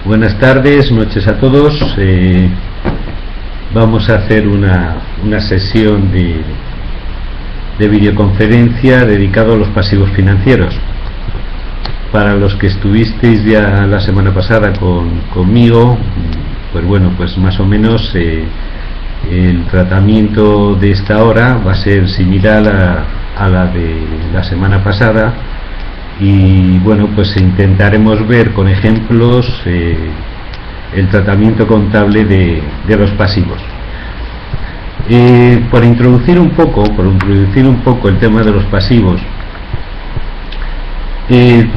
Buenas tardes, noches a todos. Vamos a hacer una sesión de videoconferencia dedicado a los pasivos financieros. Para los que estuvisteis ya la semana pasada conmigo, pues bueno, pues más o menos el tratamiento de esta hora va a ser similar a la de la semana pasada. Y bueno, pues intentaremos ver con ejemplos el tratamiento contable de los pasivos. Por introducir un poco el tema de los pasivos,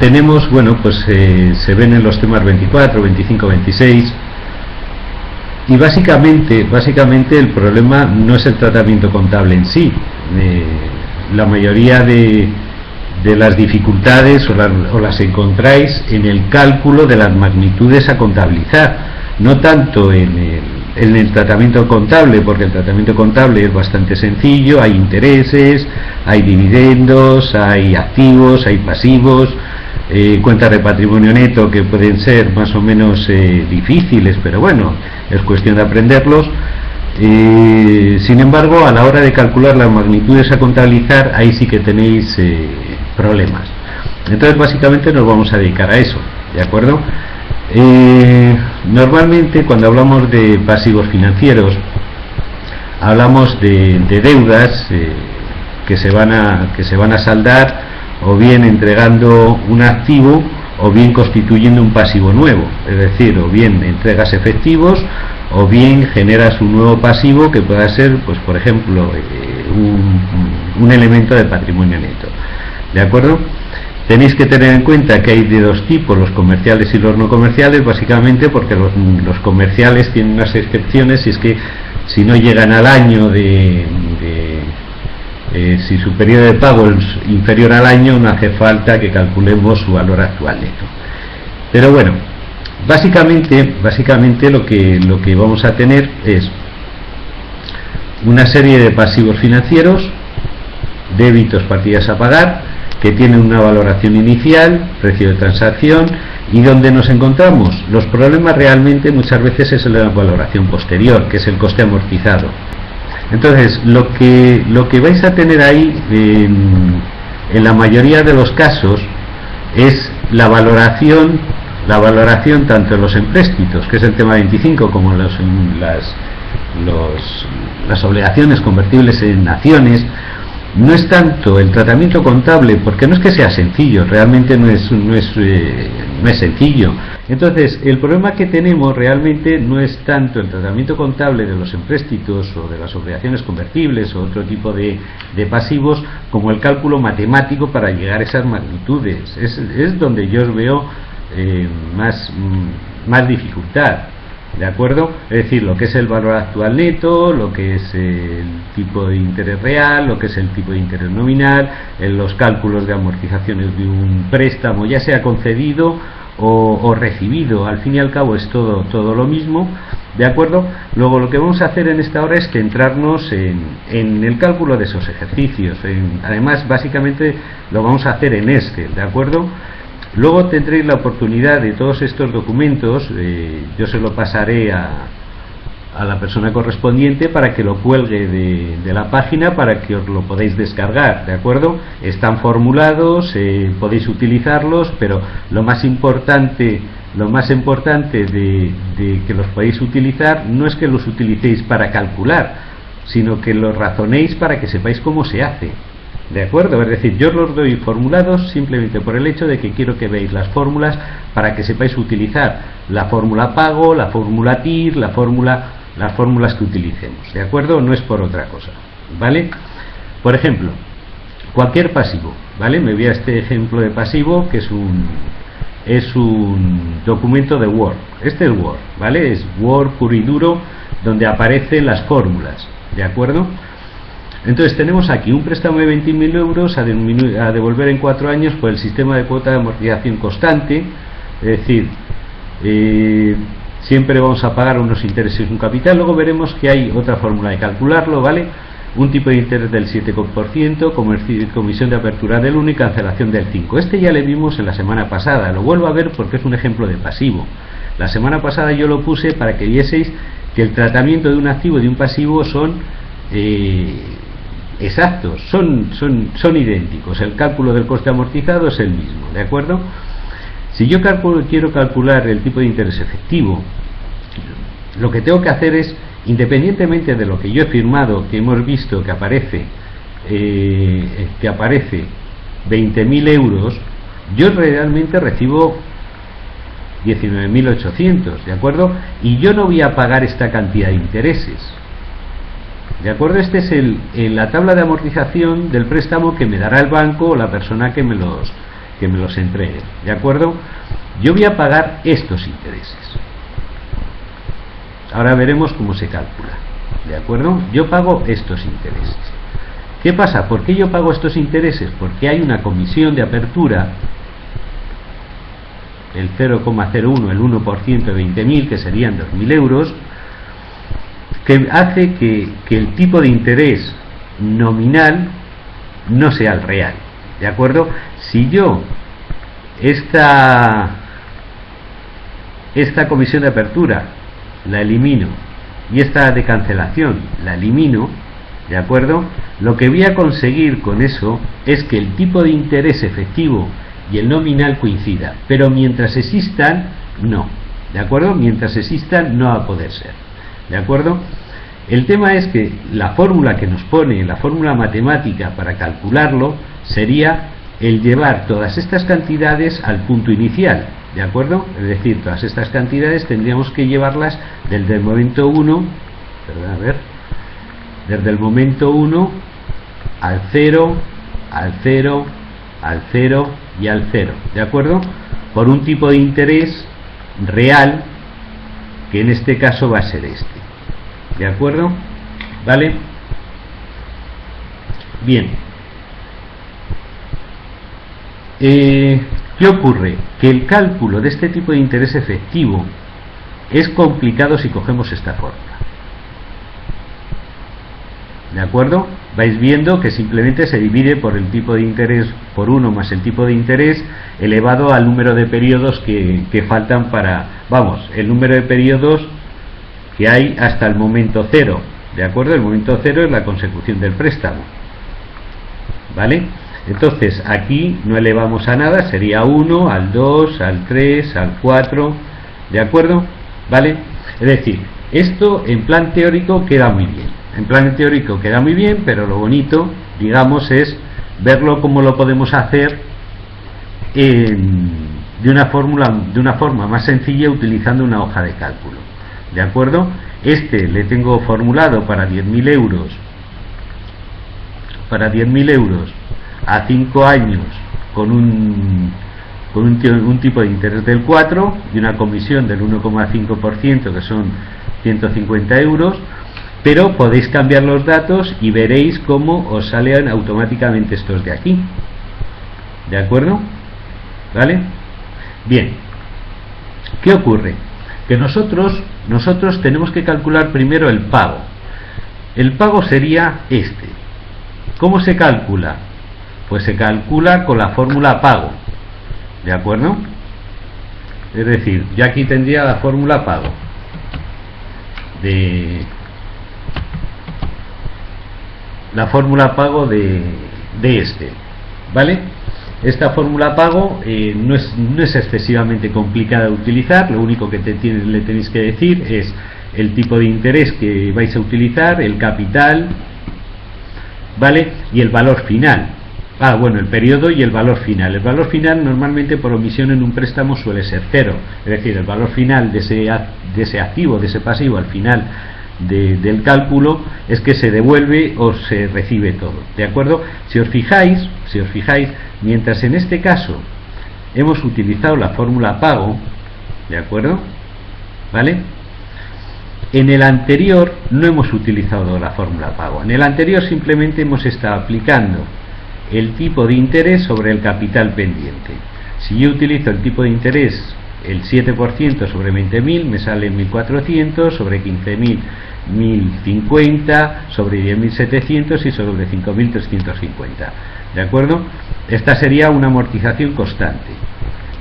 tenemos, bueno, pues se ven en los temas 24, 25, 26, y básicamente el problema no es el tratamiento contable en sí. La mayoría de las dificultades o las encontráis en el cálculo de las magnitudes a contabilizar, no tanto en el tratamiento contable, porque el tratamiento contable es bastante sencillo. Hay intereses, hay dividendos, hay activos, hay pasivos, cuentas de patrimonio neto que pueden ser más o menos difíciles, pero bueno, es cuestión de aprenderlos. Sin embargo, a la hora de calcular las magnitudes a contabilizar, ahí sí que tenéis problemas. Entonces básicamente nos vamos a dedicar a eso, ¿de acuerdo? Normalmente cuando hablamos de pasivos financieros hablamos de deudas que se van a saldar, o bien entregando un activo o bien constituyendo un pasivo nuevo, es decir, o bien entregas efectivos o bien generas un nuevo pasivo que pueda ser, pues por ejemplo, un elemento de patrimonio neto. ¿De acuerdo? Tenéis que tener en cuenta que hay de dos tipos, los comerciales y los no comerciales, básicamente porque los comerciales tienen unas excepciones, y es que si no llegan al año si su periodo de pago es inferior al año, no hace falta que calculemos su valor actual neto. Pero bueno, básicamente lo que vamos a tener es una serie de pasivos financieros, débitos, partidas a pagar, que tienen una valoración inicial, precio de transacción, y donde nos encontramos los problemas realmente muchas veces es la valoración posterior, que es el coste amortizado. Entonces lo que vais a tener ahí en la mayoría de los casos es la valoración tanto en los empréstitos, que es el tema 25, como las obligaciones convertibles en acciones. No es tanto el tratamiento contable, porque no es que sea sencillo, realmente no es sencillo. Entonces el problema que tenemos realmente no es tanto el tratamiento contable de los empréstitos o de las obligaciones convertibles o otro tipo de pasivos, como el cálculo matemático para llegar a esas magnitudes. Es donde yo os veo más dificultad. ¿De acuerdo? Es decir, lo que es el valor actual neto, lo que es el tipo de interés real, lo que es el tipo de interés nominal, en los cálculos de amortizaciones de un préstamo, ya sea concedido o recibido. Al fin y al cabo es todo lo mismo, ¿de acuerdo? Luego lo que vamos a hacer en esta hora es centrarnos en el cálculo de esos ejercicios. Además, básicamente lo vamos a hacer en Excel, ¿de acuerdo? Luego tendréis la oportunidad de todos estos documentos, yo se lo pasaré a la persona correspondiente para que lo cuelgue de la página, para que os lo podáis descargar, ¿de acuerdo? Están formulados, podéis utilizarlos, pero lo más importante de que los podéis utilizar no es que los utilicéis para calcular, sino que los razonéis para que sepáis cómo se hace. ¿De acuerdo? Es decir, yo los doy formulados simplemente por el hecho de que quiero que veáis las fórmulas para que sepáis utilizar la fórmula pago, la fórmula TIR, las fórmulas que utilicemos. ¿De acuerdo? No es por otra cosa. ¿Vale? Por ejemplo, cualquier pasivo, ¿vale? Me voy a este ejemplo de pasivo, que es un documento de Word. Este es Word, ¿vale? Es Word puro y duro, donde aparecen las fórmulas. ¿De acuerdo? Entonces tenemos aquí un préstamo de 20.000 euros a devolver en 4 años por el sistema de cuota de amortización constante, es decir, siempre vamos a pagar unos intereses y un capital. Luego veremos que hay otra fórmula de calcularlo, ¿vale? Un tipo de interés del 7%, comisión de apertura del 1 y cancelación del 5. Este ya le vimos en la semana pasada, lo vuelvo a ver porque es un ejemplo de pasivo. La semana pasada yo lo puse para que vieseis que el tratamiento de un activo y de un pasivo son exactos, son idénticos. El cálculo del coste amortizado es el mismo, ¿de acuerdo? Si yo quiero calcular el tipo de interés efectivo, lo que tengo que hacer es, independientemente de lo que yo he firmado, que hemos visto que aparece 20.000 euros, yo realmente recibo 19.800, ¿de acuerdo? Y yo no voy a pagar esta cantidad de intereses, ¿de acuerdo? Este es la tabla de amortización del préstamo que me dará el banco o la persona que me los entregue, ¿de acuerdo? Yo voy a pagar estos intereses. Ahora veremos cómo se calcula, ¿de acuerdo? Yo pago estos intereses. ¿Qué pasa? ¿Por qué yo pago estos intereses? Porque hay una comisión de apertura, el 0,01, el 1% de 20.000, que serían 2.000 euros, que hace que el tipo de interés nominal no sea el real, ¿de acuerdo? Si yo esta comisión de apertura la elimino y esta de cancelación la elimino, ¿de acuerdo? Lo que voy a conseguir con eso es que el tipo de interés efectivo y el nominal coincida, pero mientras existan, no, ¿de acuerdo? Mientras existan no va a poder ser, ¿de acuerdo? El tema es que la fórmula que nos pone, la fórmula matemática para calcularlo, sería el llevar todas estas cantidades al punto inicial, ¿de acuerdo? Es decir, todas estas cantidades tendríamos que llevarlas desde el momento 1, desde el momento 1 al 0, al 0, al 0 y al 0, ¿de acuerdo? Por un tipo de interés real, que en este caso va a ser este, ¿de acuerdo? ¿Vale? Bien. ¿Qué ocurre? Que el cálculo de este tipo de interés efectivo es complicado si cogemos esta fórmula, ¿de acuerdo? Vais viendo que simplemente se divide por el tipo de interés por 1 más el tipo de interés elevado al número de periodos que faltan para, vamos, el número de periodos que hay hasta el momento 0, ¿de acuerdo? El momento 0 es la consecución del préstamo, ¿vale? Entonces aquí no elevamos a nada, sería 1, al 2, al 3, al 4, ¿de acuerdo? ¿Vale? Es decir, esto en plan teórico queda muy bien. En plan teórico queda muy bien, pero lo bonito, digamos, es verlo como lo podemos hacer de una forma más sencilla utilizando una hoja de cálculo, ¿de acuerdo? Este le tengo formulado para 10.000 euros, a 5 años con un tipo de interés del 4 y una comisión del 1,5%, que son 150 euros, pero podéis cambiar los datos y veréis cómo os salen automáticamente estos de aquí, ¿de acuerdo? ¿Vale? Bien, ¿qué ocurre? Que nosotros tenemos que calcular primero el pago. El pago sería este. ¿Cómo se calcula? Pues se calcula con la fórmula pago, ¿de acuerdo? Es decir, yo aquí tendría la fórmula pago de este, ¿vale? Esta fórmula pago no es excesivamente complicada de utilizar. Lo único que le tenéis que decir es el tipo de interés que vais a utilizar, el capital, ¿vale? Y el valor final. Bueno, el periodo y el valor final. El valor final normalmente por omisión en un préstamo suele ser 0, es decir, el valor final de ese activo, de ese pasivo al final del cálculo es que se devuelve o se recibe todo, ¿de acuerdo? Si os fijáis, mientras en este caso hemos utilizado la fórmula pago, ¿de acuerdo? ¿Vale? En el anterior no hemos utilizado la fórmula pago. En el anterior simplemente hemos estado aplicando el tipo de interés sobre el capital pendiente. Si yo utilizo el tipo de interés el 7% sobre 20.000, me sale 1.400, sobre 15.000 1.050, sobre 10.700 y sobre 5.350, ¿de acuerdo? Esta sería una amortización constante.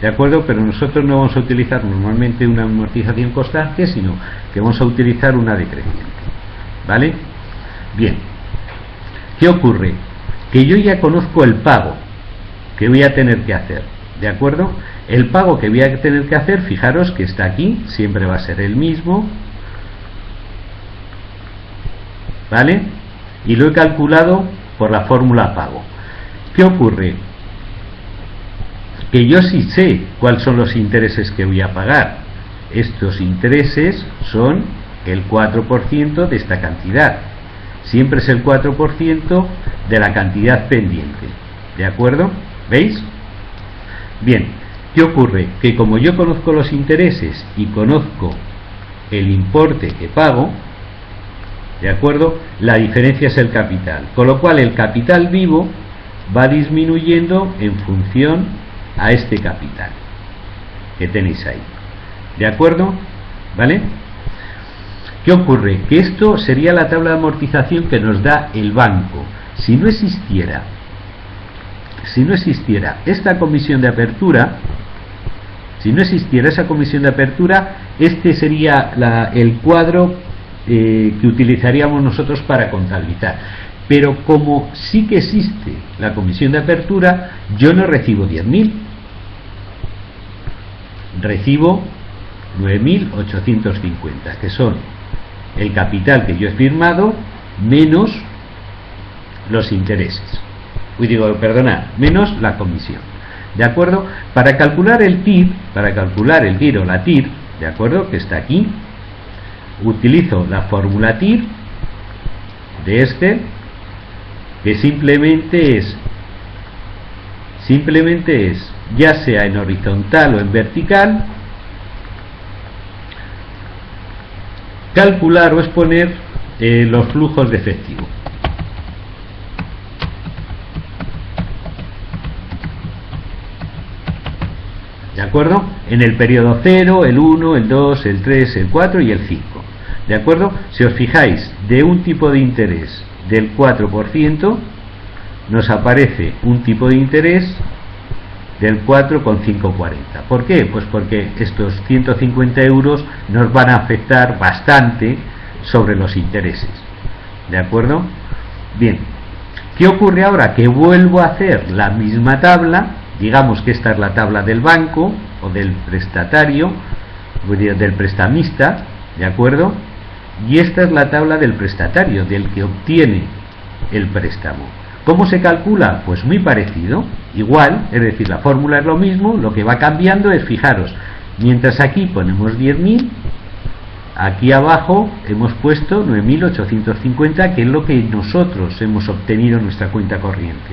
¿de acuerdo? Pero nosotros no vamos a utilizar normalmente una amortización constante, sino que vamos a utilizar una decreciente, ¿vale? Bien, ¿qué ocurre? Que yo ya conozco el pago que voy a tener que hacer, ¿de acuerdo? El pago que voy a tener que hacer, fijaros que está aquí, siempre va a ser el mismo, ¿vale? Y lo he calculado por la fórmula pago. ¿Qué ocurre? Que yo sí sé cuáles son los intereses que voy a pagar. Estos intereses son el 4% de esta cantidad. Siempre es el 4% de la cantidad pendiente, ¿de acuerdo? ¿Veis? Bien, ¿qué ocurre? Que como yo conozco los intereses y conozco el importe que pago, ¿de acuerdo? La diferencia es el capital, con lo cual el capital vivo va disminuyendo en función a este capital que tenéis ahí, ¿de acuerdo? ¿Vale? ¿Qué ocurre? Que esto sería la tabla de amortización que nos da el banco. Si no existiera esta comisión de apertura, si no existiera esa comisión de apertura, este sería el cuadro que utilizaríamos nosotros para contabilizar. Pero como sí que existe la comisión de apertura, yo no recibo 10.000, recibo 9.850, que son el capital que yo he firmado menos los intereses. Menos la comisión, ¿de acuerdo? Para calcular el TIR, o la TIR, ¿de acuerdo? Que está aquí, utilizo la fórmula TIR de Excel, que simplemente es, ya sea en horizontal o en vertical, calcular o exponer los flujos de efectivo. ¿De acuerdo? En el periodo 0, el 1, el 2, el 3, el 4 y el 5. ¿De acuerdo? Si os fijáis, de un tipo de interés del 4%, nos aparece un tipo de interés del 4,540. ¿Por qué? Pues porque estos 150 euros nos van a afectar bastante sobre los intereses. ¿De acuerdo? Bien. ¿Qué ocurre ahora? Que vuelvo a hacer la misma tabla. Digamos que esta es la tabla del banco o del prestatario, del prestamista, ¿de acuerdo? Y esta es la tabla del prestatario, del que obtiene el préstamo. ¿Cómo se calcula? Pues muy parecido, igual, es decir, la fórmula es lo mismo, lo que va cambiando es, fijaros, mientras aquí ponemos 10.000, aquí abajo hemos puesto 9.850, que es lo que nosotros hemos obtenido en nuestra cuenta corriente,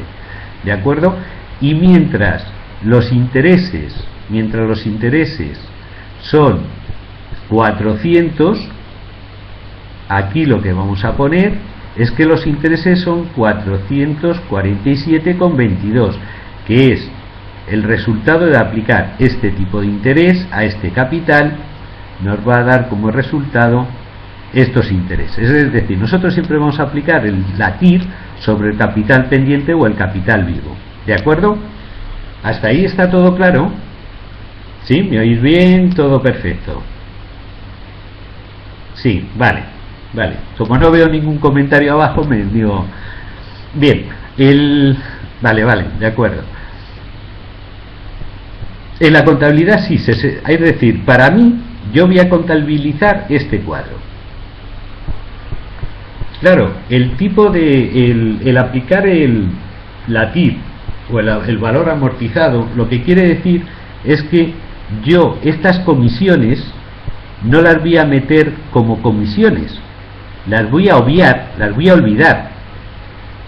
¿de acuerdo? Y mientras los intereses son 400, aquí lo que vamos a poner es que los intereses son 447,22, que es el resultado de aplicar este tipo de interés a este capital, nos va a dar como resultado estos intereses. Es decir, nosotros siempre vamos a aplicar la TIR sobre el capital pendiente o el capital vivo. ¿De acuerdo? ¿Hasta ahí está todo claro? ¿Sí? ¿Me oís bien? Todo perfecto. Sí, vale. Como no veo ningún comentario abajo, me digo... Bien, Vale, de acuerdo. En la contabilidad sí, es decir, para mí, yo voy a contabilizar este cuadro. Claro, el tipo de... el aplicar la TIR o el valor amortizado, lo que quiere decir es que yo estas comisiones no las voy a meter como comisiones, las voy a obviar, las voy a olvidar,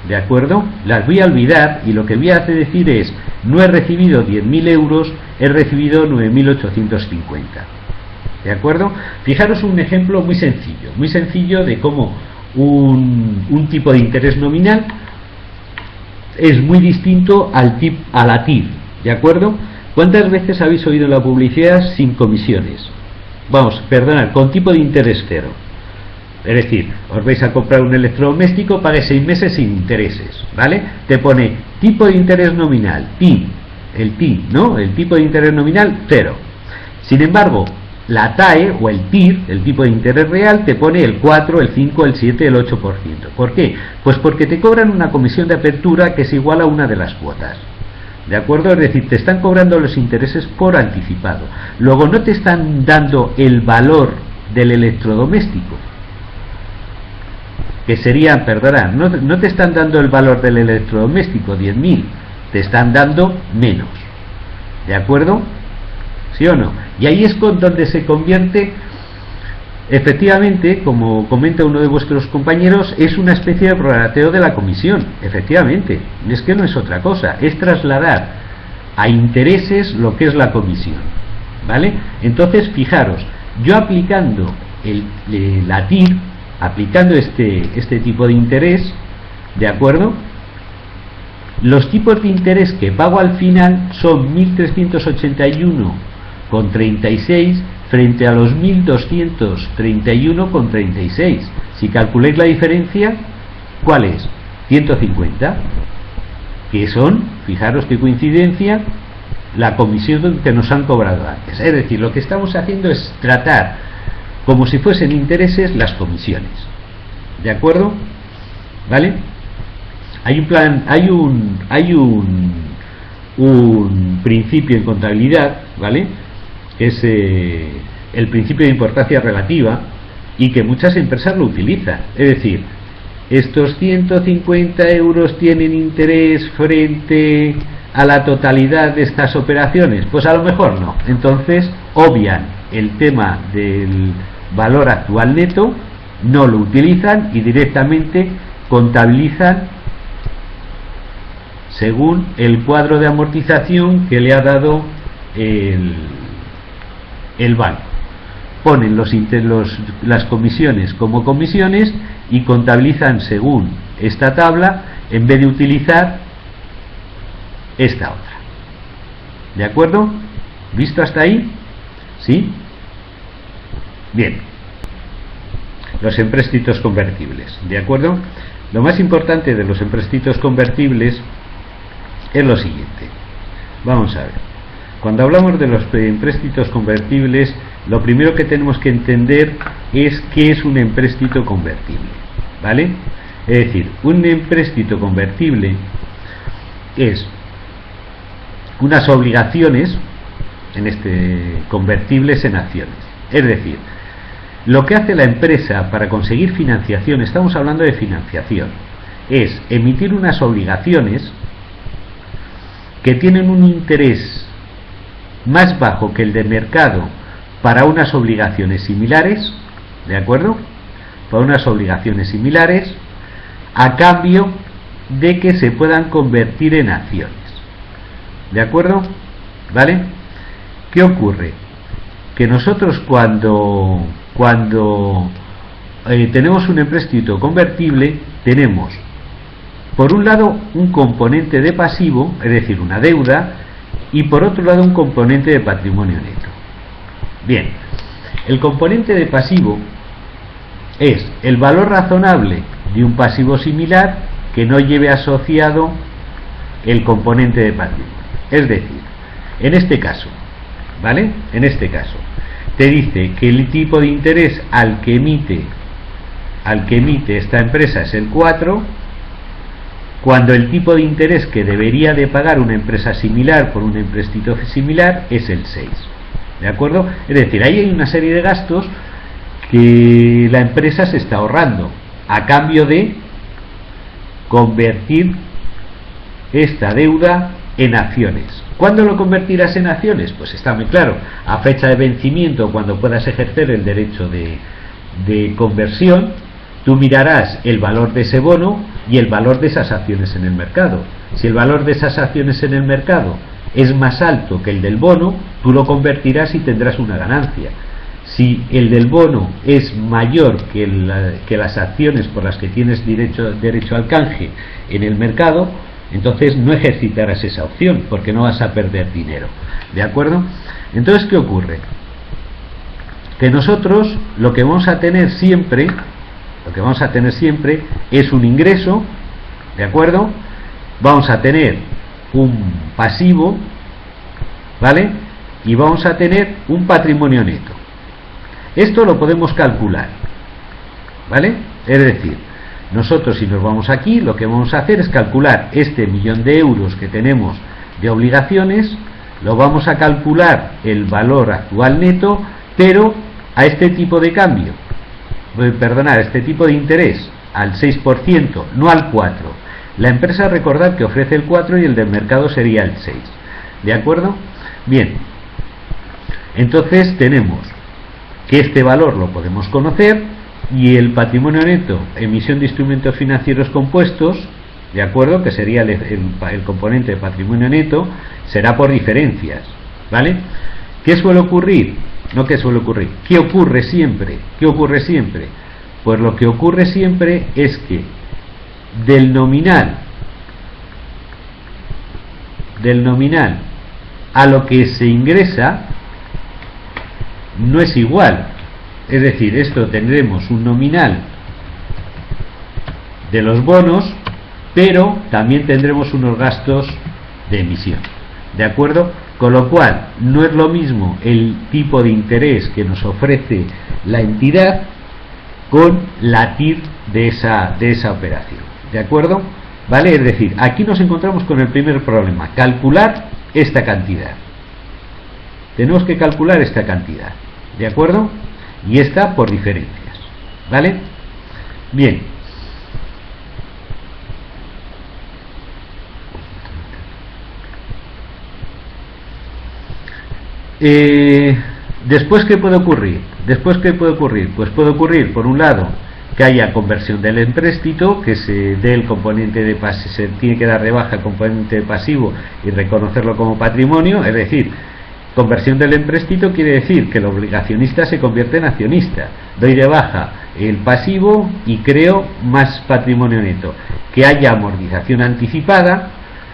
¿de acuerdo? Las voy a olvidar, y lo que voy a decir es, no he recibido 10.000 euros, he recibido 9.850, ¿de acuerdo? Fijaros un ejemplo muy sencillo de cómo un tipo de interés nominal es muy distinto a la TIR, ¿de acuerdo? ¿Cuántas veces habéis oído en la publicidad sin comisiones? Con tipo de interés cero. Es decir, os vais a comprar un electrodoméstico, pague 6 meses sin intereses, ¿vale? Te pone tipo de interés nominal, TIR, el TI, ¿no? El tipo de interés nominal, 0. Sin embargo, la TAE o el TIR, el tipo de interés real, te pone el 4, el 5, el 7, el 8%. ¿Por qué? Pues porque te cobran una comisión de apertura que es igual a una de las cuotas. ¿De acuerdo? Es decir, te están cobrando los intereses por anticipado. Luego no te están dando el valor del electrodoméstico, que sería, perdona, no te están dando el valor del electrodoméstico, 10.000, te están dando menos. ¿De acuerdo? ¿Sí o no? Y ahí es donde se convierte, efectivamente, como comenta uno de vuestros compañeros, es una especie de prorrateo de la comisión. Efectivamente, es que no es otra cosa, es trasladar a intereses lo que es la comisión, ¿vale? Entonces, fijaros, yo aplicando la TIR, aplicando este tipo de interés, ¿de acuerdo? Los tipos de interés que pago al final son 1.381,36 frente a los 1.231,36. Si calculáis la diferencia, ¿cuál es? 150, que son, fijaros qué coincidencia, la comisión que nos han cobrado antes. Es decir, lo que estamos haciendo es tratar como si fuesen intereses las comisiones. ¿De acuerdo? ¿Vale? Hay un principio en contabilidad, ¿vale? Que es el principio de importancia relativa, y que muchas empresas lo utilizan. Es decir, estos 150 euros tienen interés frente a la totalidad de estas operaciones. Pues a lo mejor no. Entonces obvian el tema del valor actual neto, no lo utilizan y directamente contabilizan según el cuadro de amortización que le ha dado el banco. Ponen las comisiones como comisiones y contabilizan según esta tabla en vez de utilizar esta otra. ¿De acuerdo? ¿Visto hasta ahí? ¿Sí? Bien. Los empréstitos convertibles. ¿De acuerdo? Lo más importante de los empréstitos convertibles es lo siguiente. Vamos a ver. Cuando hablamos de los empréstitos convertibles, lo primero que tenemos que entender es qué es un empréstito convertible, ¿vale? Es decir, un empréstito convertible es unas obligaciones convertibles en acciones. Es decir, lo que hace la empresa para conseguir financiación, estamos hablando de financiación, es emitir unas obligaciones que tienen un interés más bajo que el de mercado para unas obligaciones similares, ¿de acuerdo? Para unas obligaciones similares, a cambio de que se puedan convertir en acciones. ¿De acuerdo? ¿Vale? ¿Qué ocurre? Que nosotros cuando tenemos un empréstito convertible, tenemos por un lado un componente de pasivo, es decir, una deuda, y por otro lado un componente de patrimonio neto. Bien, el componente de pasivo es el valor razonable de un pasivo similar que no lleve asociado el componente de patrimonio. Es decir, en este caso, ¿vale? En este caso, te dice que el tipo de interés al que emite esta empresa es el 4, cuando el tipo de interés que debería de pagar una empresa similar por un empréstito similar es el 6. ¿De acuerdo? Es decir, ahí hay una serie de gastos que la empresa se está ahorrando a cambio de convertir esta deuda en acciones. ¿Cuándo lo convertirás en acciones? Pues está muy claro, a fecha de vencimiento, cuando puedas ejercer el derecho de conversión. Tú mirarás el valor de ese bono y el valor de esas acciones en el mercado. Si el valor de esas acciones en el mercado es más alto que el del bono, tú lo convertirás y tendrás una ganancia. Si el del bono es mayor que las acciones por las que tienes derecho al canje en el mercado, entonces no ejercitarás esa opción porque no vas a perder dinero. ¿De acuerdo? Entonces, ¿qué ocurre? Que nosotros lo que vamos a tener siempre es un ingreso, ¿de acuerdo? Vamos a tener un pasivo ¿vale? Y vamos a tener un patrimonio neto. Esto lo podemos calcular, ¿vale? Es decir, nosotros, si nos vamos aquí, lo que vamos a hacer es calcular este 1.000.000 de euros que tenemos de obligaciones, lo vamos a calcular el valor actual neto, pero a este tipo de cambio, perdonad, este tipo de interés, al 6%, no al 4%. La empresa, recordad que ofrece el 4% y el del mercado sería el 6%. ¿De acuerdo? Bien. Entonces tenemos que este valor lo podemos conocer, y el patrimonio neto, emisión de instrumentos financieros compuestos, ¿de acuerdo?, que sería el componente de patrimonio neto, será por diferencias, ¿vale? ¿Qué suele ocurrir? No, ¿qué suele ocurrir? ¿Qué ocurre siempre? ¿Qué ocurre siempre? Pues lo que ocurre siempre es que del nominal a lo que se ingresa no es igual. Es decir, esto tendremos un nominal de los bonos, pero también tendremos unos gastos de emisión, ¿de acuerdo? Con lo cual, no es lo mismo el tipo de interés que nos ofrece la entidad con la TIR de esa operación, ¿de acuerdo? ¿Vale? Es decir, aquí nos encontramos con el primer problema: calcular esta cantidad. Tenemos que calcular esta cantidad, ¿de acuerdo? Y esta por diferencias, ¿vale? Bien. Después, ¿qué puede ocurrir? Pues puede ocurrir, por un lado, que haya conversión del empréstito, que se dé el componente de pasivo, se tiene que dar de baja el componente de pasivo y reconocerlo como patrimonio. Es decir, conversión del empréstito quiere decir que el obligacionista se convierte en accionista. Doy de baja el pasivo y creo más patrimonio neto. Que haya amortización anticipada.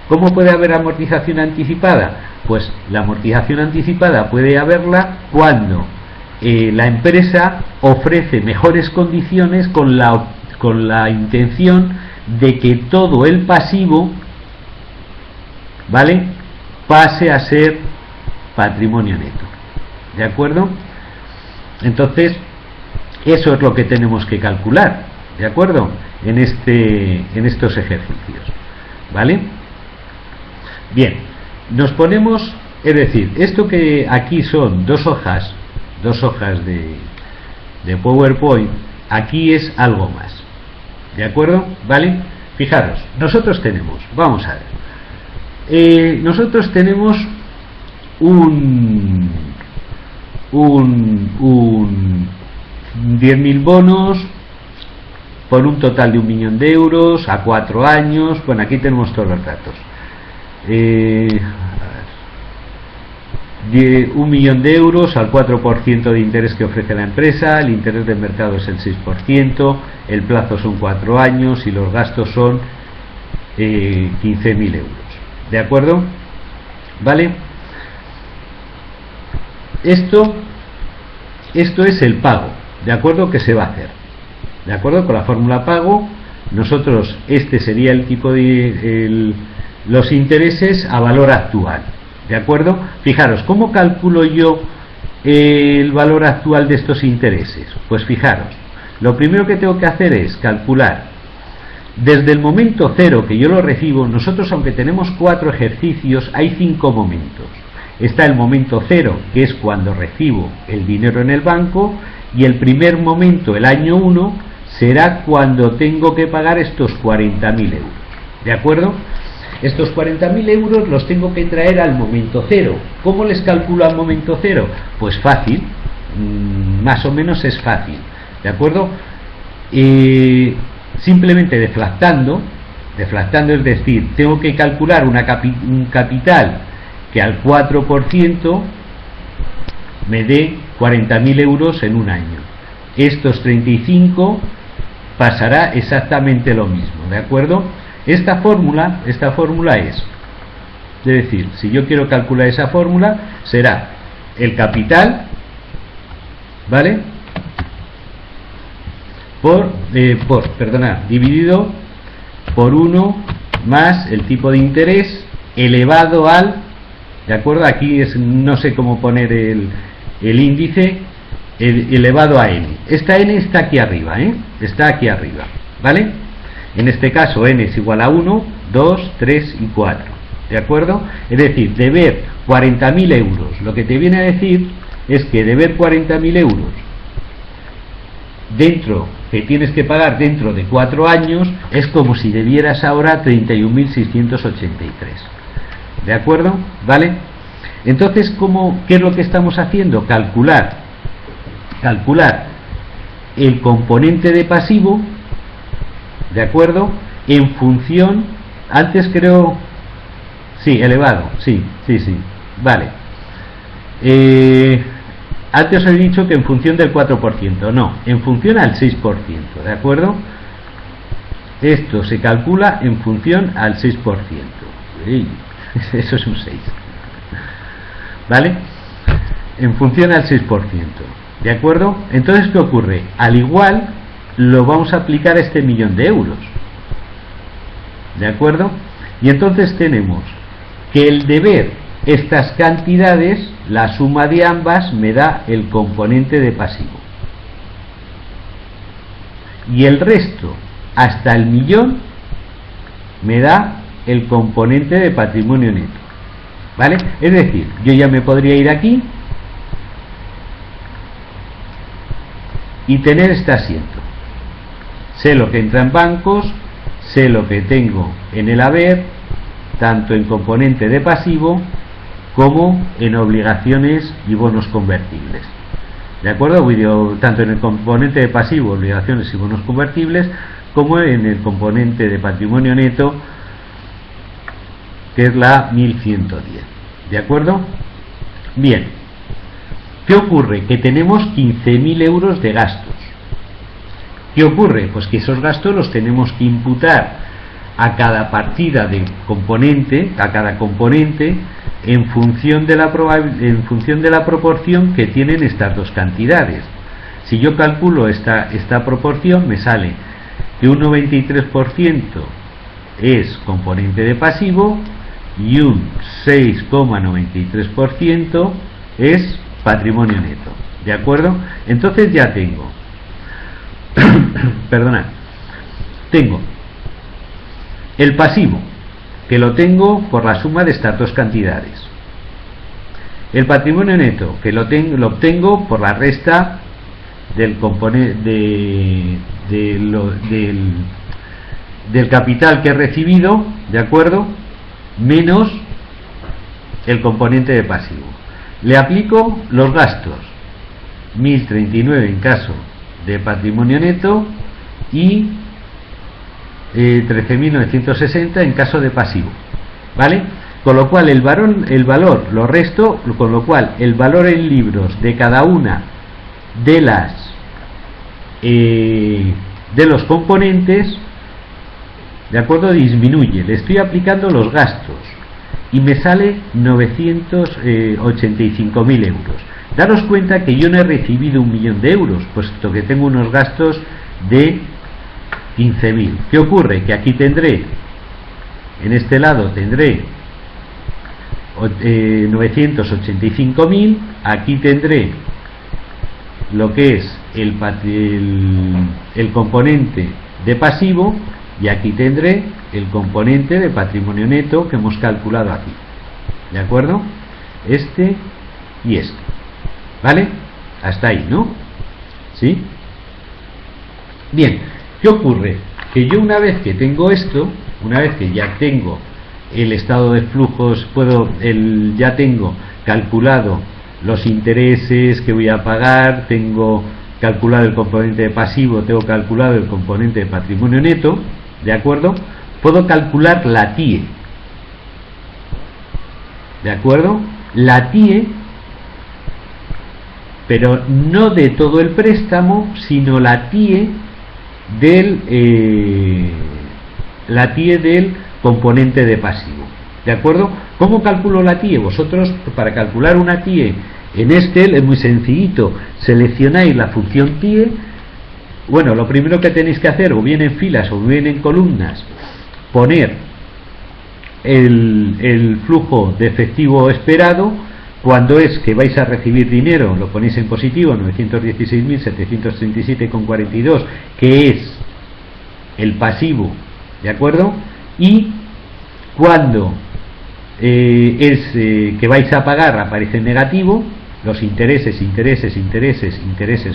¿Cómo puede haber amortización anticipada? Pues la amortización anticipada puede haberla cuando la empresa ofrece mejores condiciones con la intención de que todo el pasivo, ¿vale?, pase a ser patrimonio neto, ¿de acuerdo? Entonces, eso es lo que tenemos que calcular, ¿de acuerdo?, en estos ejercicios, ¿vale? Bien, nos ponemos, es decir, esto que aquí son dos hojas de PowerPoint, aquí es algo más, ¿de acuerdo? ¿Vale? Fijaros, nosotros tenemos, vamos a ver, nosotros tenemos un 10.000 bonos por un total de 1.000.000 de euros a 4 años. Bueno, aquí tenemos todos los datos. 1.000.000 de euros al 4% de interés que ofrece la empresa. El interés de mercado es el 6%, el plazo son 4 años y los gastos son 15.000 euros, ¿de acuerdo? ¿Vale? Esto es el pago, ¿de acuerdo?, que se va a hacer, ¿de acuerdo? Con la fórmula pago, nosotros, este sería el tipo de los intereses a valor actual, ¿de acuerdo? Fijaros, ¿cómo calculo yo el valor actual de estos intereses? Pues fijaros, lo primero que tengo que hacer es calcular desde el momento cero que yo lo recibo. Nosotros, aunque tenemos 4 ejercicios, hay 5 momentos. Está el momento cero, que es cuando recibo el dinero en el banco, y el primer momento, el año 1, será cuando tengo que pagar estos 40.000 euros, ¿de acuerdo? Estos 40.000 euros los tengo que traer al momento cero. ¿Cómo les calculo al momento cero? Pues fácil, más o menos es fácil, ¿de acuerdo? Simplemente deflactando, es decir, tengo que calcular un capital que al 4% me dé 40.000 euros en un año. Estos 35 pasará exactamente lo mismo, ¿de acuerdo? Esta fórmula es decir, si yo quiero calcular esa fórmula, será el capital, ¿vale?, dividido por 1 más el tipo de interés elevado al ¿de acuerdo? Aquí no sé cómo poner el índice elevado a n. Esta n está aquí arriba, está aquí arriba, ¿vale? En este caso n es igual a 1, 2, 3 y 4, ¿de acuerdo? Es decir, deber 40.000 euros, lo que te viene a decir es que deber 40.000 euros que tienes que pagar dentro de 4 años es como si debieras ahora 31.683, ¿de acuerdo? ¿Vale? Entonces, ¿qué es lo que estamos haciendo? Calcular el componente de pasivo, ¿de acuerdo? En función, antes creo, sí, elevado, sí, vale. Antes os he dicho que en función del 4%, no, en función al 6%, ¿de acuerdo? Esto se calcula en función al 6%. Eso es un 6. ¿Vale? En función al 6%. ¿De acuerdo? Entonces, ¿qué ocurre? Al igual, lo vamos a aplicar a este 1.000.000 de euros. ¿De acuerdo? Y entonces tenemos que el deber estas cantidades, la suma de ambas me da el componente de pasivo. Y el resto, hasta el 1.000.000, me da el componente de patrimonio neto. ¿Vale? Es decir, yo ya me podría ir aquí y tener este asiento. Sé lo que entra en bancos, sé lo que tengo en el haber, tanto en componente de pasivo como en obligaciones y bonos convertibles. ¿De acuerdo? Tanto en el componente de pasivo, obligaciones y bonos convertibles, como en el componente de patrimonio neto, que es la 1110. ¿De acuerdo? Bien. ¿Qué ocurre? Que tenemos 15.000 euros de gastos. ¿Qué ocurre? Pues que esos gastos los tenemos que imputar a cada partida de componente, a cada componente, en función de la proporción que tienen estas dos cantidades. Si yo calculo esta proporción, me sale que un 93% es componente de pasivo y un 6,93% es patrimonio neto. ¿De acuerdo? Entonces ya tengo perdonad, tengo el pasivo, que lo tengo por la suma de estas dos cantidades. El patrimonio neto, que lo obtengo por la resta del componente del capital que he recibido, ¿de acuerdo? Menos el componente de pasivo. Le aplico los gastos, 1.039 en caso de patrimonio neto y 13.960 en caso de pasivo, ¿vale? Con lo cual el valor lo resto, con lo cual el valor en libros de cada una de los componentes, ¿de acuerdo?, disminuye. Le estoy aplicando los gastos y me sale 985.000 euros. Daros cuenta que yo no he recibido 1.000.000 de euros, puesto que tengo unos gastos de 15.000. ¿Qué ocurre? Que aquí tendré, en este lado tendré 985.000, aquí tendré lo que es el componente de pasivo y aquí tendré el componente de patrimonio neto que hemos calculado aquí. ¿De acuerdo? Este y este. ¿Vale? Hasta ahí, ¿no? ¿Sí? Bien, ¿qué ocurre? Que yo una vez que tengo esto, una vez que ya tengo el estado de flujos, ya tengo calculado los intereses que voy a pagar, tengo calculado el componente de pasivo, tengo calculado el componente de patrimonio neto, ¿de acuerdo? Puedo calcular la TIE, ¿de acuerdo? La TIE, pero no de todo el préstamo, sino la TIE del componente de pasivo. ¿De acuerdo? ¿Cómo calculo la TIE? Vosotros, para calcular una TIE en Excel es muy sencillito. Seleccionáis la función TIE. Bueno, lo primero que tenéis que hacer, o bien en filas o bien en columnas, poner el flujo de efectivo esperado. Cuando es que vais a recibir dinero, lo ponéis en positivo, 916.737,42, que es el pasivo, ¿de acuerdo? Y cuando que vais a pagar, aparece en negativo, los intereses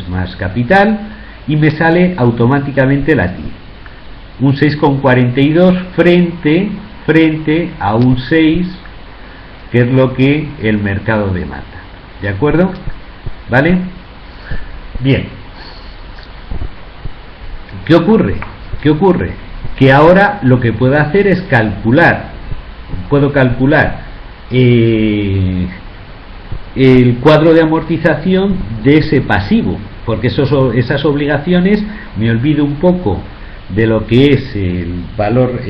más capital, y me sale automáticamente la TIR. Un 6,42 frente a un 6, que es lo que el mercado demanda. ¿De acuerdo? ¿Vale? Bien. ¿Qué ocurre? Que ahora lo que puedo hacer es calcular. Puedo calcular el cuadro de amortización de ese pasivo, porque esas obligaciones, me olvido un poco de lo que es el valor,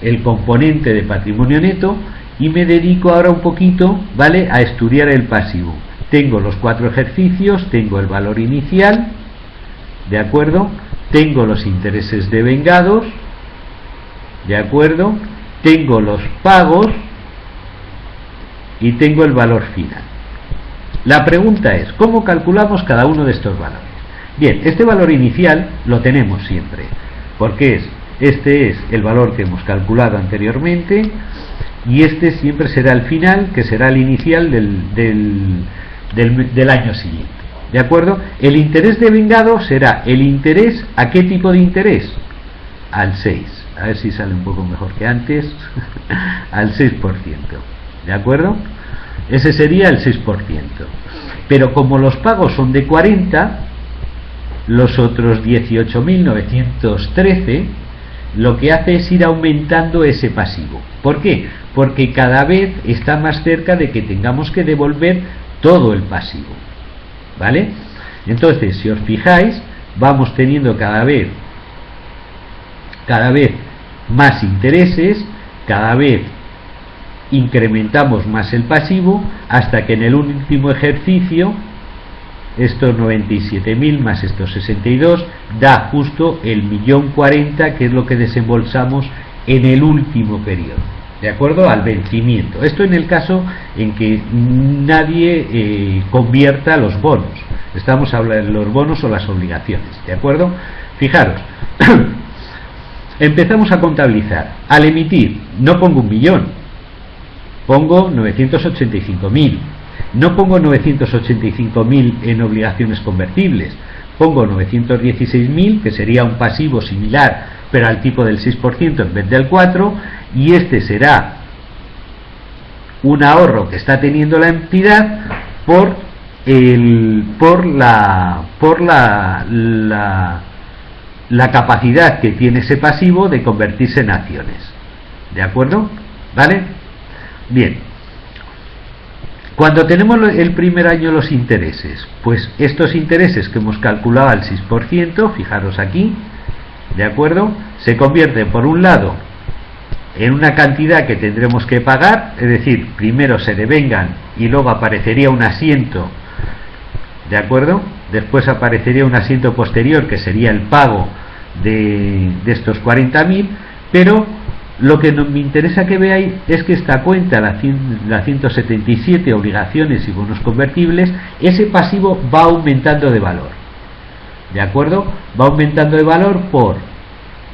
el componente de patrimonio neto, y me dedico ahora un poquito, ¿vale?, a estudiar el pasivo. Tengo los 4 ejercicios, tengo el valor inicial, ¿de acuerdo? Tengo los intereses devengados, ¿de acuerdo? Tengo los pagos y tengo el valor final. La pregunta es, ¿cómo calculamos cada uno de estos valores? Bien, este valor inicial lo tenemos siempre, porque este es el valor que hemos calculado anteriormente, y este siempre será el final, que será el inicial del año siguiente. ¿De acuerdo? El interés devengado será el interés, ¿a qué tipo de interés? Al 6. A ver si sale un poco mejor que antes. Al 6%. ¿De acuerdo? Ese sería el 6%. Pero como los pagos son de 40, los otros 18.913, lo que hace es ir aumentando ese pasivo. ¿Por qué? Porque cada vez está más cerca de que tengamos que devolver todo el pasivo. ¿Vale? Entonces, si os fijáis, vamos teniendo cada vez más intereses, cada vez incrementamos más el pasivo, hasta que en el último ejercicio, estos 97.000 más estos 62 da justo el 1.040.000, que es lo que desembolsamos en el último periodo, de acuerdo al vencimiento. Esto en el caso en que nadie convierta los bonos. Estamos hablando de los bonos o las obligaciones, ¿de acuerdo? Fijaros, empezamos a contabilizar. Al emitir, no pongo 1.000.000, pongo 985.000. No pongo 985.000 en obligaciones convertibles, pongo 916.000, que sería un pasivo similar, pero al tipo del 6% en vez del 4%, y este será un ahorro que está teniendo la entidad por la capacidad que tiene ese pasivo de convertirse en acciones. ¿De acuerdo? ¿Vale? Bien. Cuando tenemos el primer año los intereses, pues estos intereses que hemos calculado al 6%, fijaros aquí, ¿de acuerdo?, se convierte por un lado en una cantidad que tendremos que pagar, es decir, primero se devengan y luego aparecería un asiento, ¿de acuerdo? Después aparecería un asiento posterior, que sería el pago de estos 40.000, pero lo que me interesa que veáis es que esta cuenta, la 177, obligaciones y bonos convertibles, ese pasivo va aumentando de valor. ¿De acuerdo? Va aumentando de valor por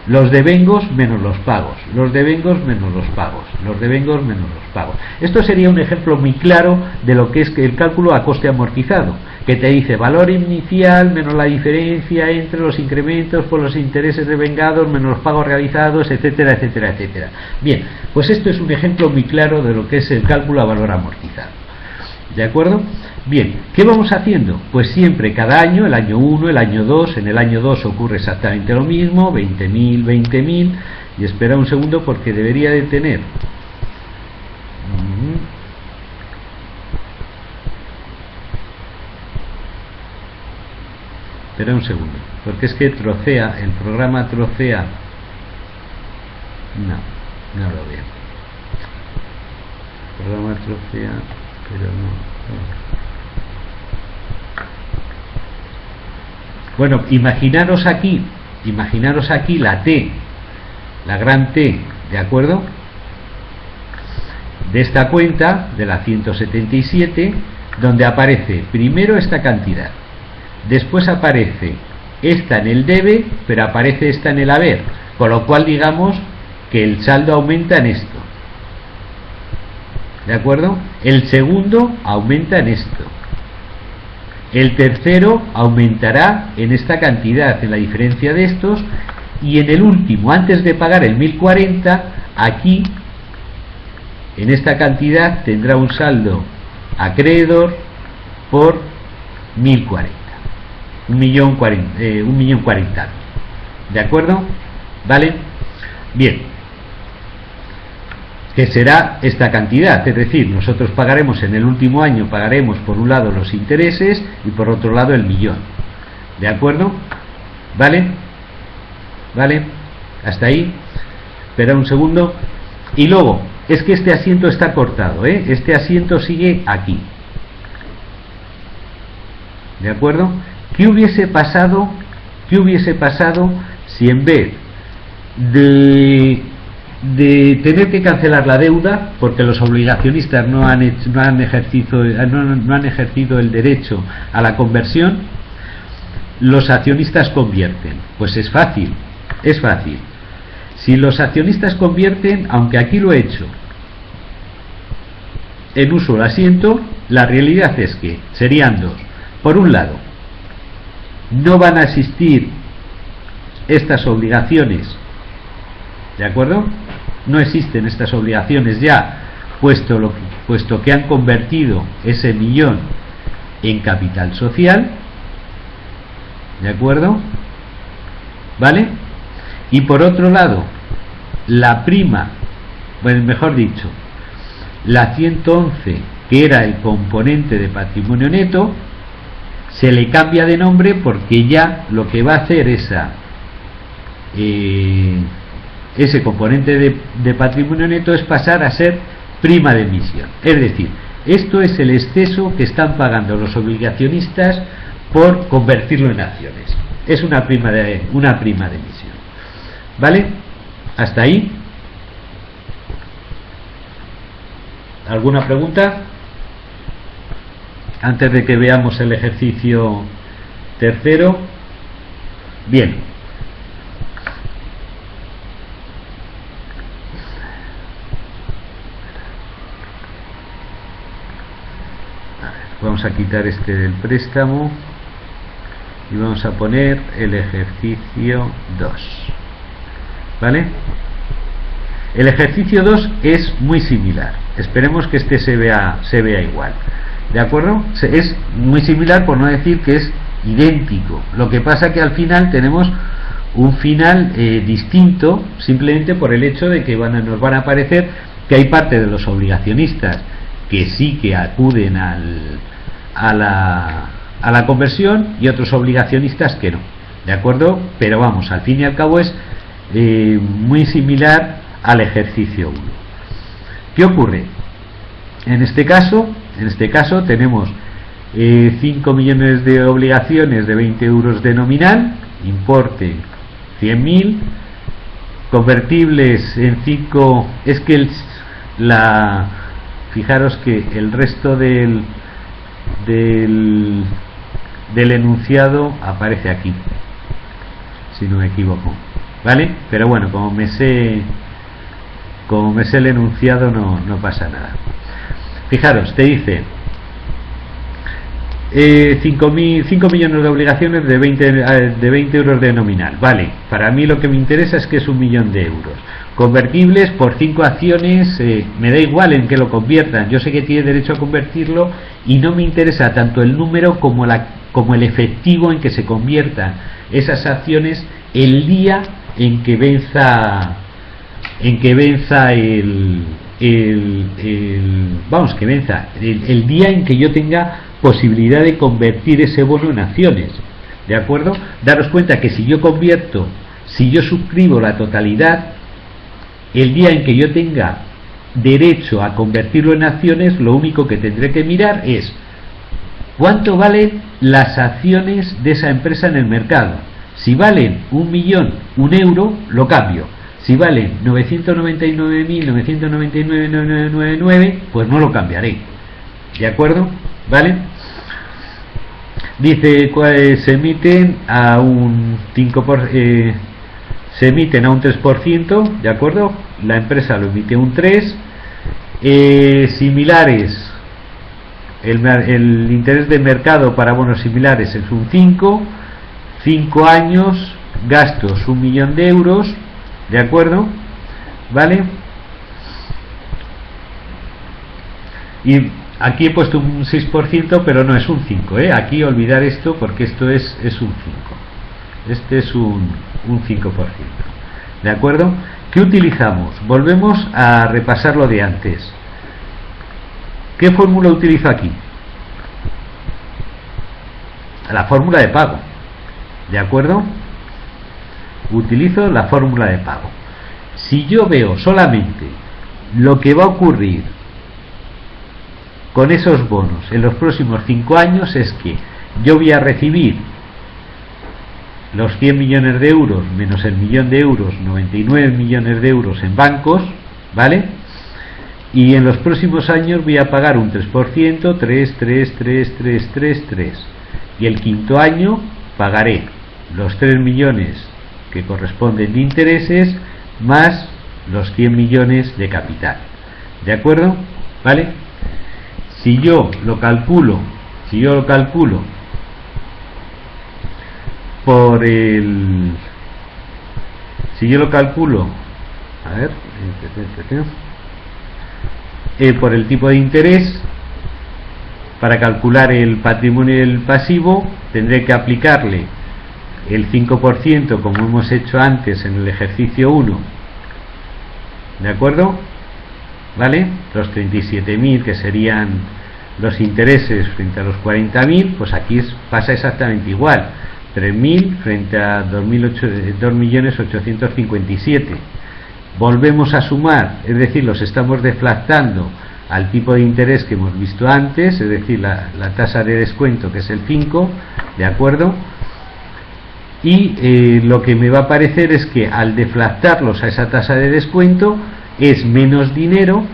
los devengos menos los pagos, los devengos menos los pagos, los devengos menos los pagos. Esto sería un ejemplo muy claro de lo que es el cálculo a coste amortizado, que te dice valor inicial menos la diferencia entre los incrementos por los intereses devengados menos los pagos realizados, etcétera, etcétera, etcétera. Bien, pues esto es un ejemplo muy claro de lo que es el cálculo a valor amortizado. ¿De acuerdo? Bien, ¿qué vamos haciendo? Pues siempre, cada año, el año 1, el año 2, en el año 2 ocurre exactamente lo mismo, 20.000, 20.000, y espera un segundo porque debería de tener... Espera un segundo, porque es que trocea, el programa trocea... No lo veo. El programa trocea, pero no. Bueno, imaginaros aquí la T, la gran T, ¿de acuerdo? De esta cuenta, de la 177, donde aparece primero esta cantidad, después aparece esta en el debe, pero aparece esta en el haber, con lo cual digamos que el saldo aumenta en esto, ¿de acuerdo? El segundo aumenta en esto, el tercero aumentará en esta cantidad, en la diferencia de estos, y en el último, antes de pagar el 1040, aquí en esta cantidad tendrá un saldo acreedor por 1040, 1.040.000, ¿de acuerdo? ¿Vale? Bien, que será esta cantidad, es decir, nosotros pagaremos en el último año, pagaremos por un lado los intereses y por otro lado el millón, ¿de acuerdo? ¿Vale? ¿Vale? Hasta ahí. Espera un segundo. Y luego, es que este asiento está cortado, ¿eh? Este asiento sigue aquí, ¿de acuerdo? ¿Qué hubiese pasado si en vez de tener que cancelar la deuda, porque los obligacionistas no han ejercido el derecho a la conversión, los accionistas convierten? Pues es fácil. Si los accionistas convierten, aunque aquí lo he hecho en uso del asiento, la realidad es que serían dos. Por un lado, no van a existir estas obligaciones, ¿de acuerdo? No existen estas obligaciones ya, puesto que han convertido ese millón en capital social, ¿de acuerdo? ¿Vale? Y por otro lado, la prima, bueno, mejor dicho, la 111, que era el componente de patrimonio neto, se le cambia de nombre porque ya lo que va a hacer ese componente de patrimonio neto es pasar a ser prima de emisión. Es decir, esto es el exceso que están pagando los obligacionistas por convertirlo en acciones. Es una prima de emisión. ¿Vale? ¿Hasta ahí? ¿Alguna pregunta? Antes de que veamos el ejercicio tercero. Bien. Vamos a quitar este del préstamo y vamos a poner el ejercicio 2. ¿Vale? El ejercicio 2 es muy similar. Esperemos que este se vea igual. ¿De acuerdo? Es muy similar, por no decir que es idéntico. Lo que pasa que al final tenemos un final distinto, simplemente por el hecho de que nos van a aparecer que hay parte de los obligacionistas que sí que acuden a la conversión y otros obligacionistas que no. ¿De acuerdo? Pero vamos, al fin y al cabo es muy similar al ejercicio 1. ¿Qué ocurre? En este caso tenemos 5 millones de obligaciones de 20 euros de nominal, importe 100.000, convertibles en 5. Es que fijaros que el resto del enunciado aparece aquí, si no me equivoco, ¿vale? Pero bueno, como me sé el enunciado, no pasa nada. Fijaros, te dice 5 millones de obligaciones de 20 euros de nominal. Vale, para mí lo que me interesa es que es 1 millón de euros. Convertibles por 5 acciones, me da igual en que lo conviertan. Yo sé que tiene derecho a convertirlo y no me interesa tanto el número como el efectivo en que se conviertan esas acciones el día en que venza el día en que yo tenga posibilidad de convertir ese bono en acciones. ¿De acuerdo? Daros cuenta que si yo suscribo la totalidad, el día en que yo tenga derecho a convertirlo en acciones, lo único que tendré que mirar es cuánto valen las acciones de esa empresa en el mercado. Si valen 1 millón, 1 euro, lo cambio. Si vale 999.999.999, pues no lo cambiaré. ¿De acuerdo? ¿Vale? Dice, se emiten a un 5%, se emiten a un 3%, ¿de acuerdo? La empresa lo emite un 3%. Similares, el interés de mercado para bonos similares es un 5%. 5 años, gastos 1 millón de euros, ¿de acuerdo? ¿Vale? Y aquí he puesto un 6%, pero no es un 5%, ¿eh? Aquí olvidar esto porque esto es un 5%. Este es un 5%. ¿De acuerdo? ¿Qué utilizamos? Volvemos a repasar lo de antes. ¿Qué fórmula utilizo aquí? La fórmula de pago. ¿De acuerdo? Utilizo la fórmula de pago. Si yo veo solamente lo que va a ocurrir con esos bonos en los próximos 5 años, es que yo voy a recibir los 100 millones de euros menos el millón de euros, 99 millones de euros en bancos, ¿vale? Y en los próximos años voy a pagar un 3%, 3. Y el quinto año pagaré los 3 millones que corresponden de intereses más los 100 millones de capital. ¿De acuerdo? ¿Vale? Si yo lo calculo por el, si yo lo calculo, a ver, por el tipo de interés, para calcular el patrimonio y el pasivo tendré que aplicarle el 5% como hemos hecho antes en el ejercicio 1, ¿de acuerdo? ¿Vale? Los 37.000 que serían los intereses frente a los 40.000, pues aquí pasa exactamente igual, 3.000 frente a 2.857. Volvemos a sumar, es decir, los estamos deflactando al tipo de interés que hemos visto antes, es decir, la tasa de descuento, que es el 5, ¿de acuerdo? Y lo que me va a aparecer es que al deflactarlos a esa tasa de descuento es menos dinero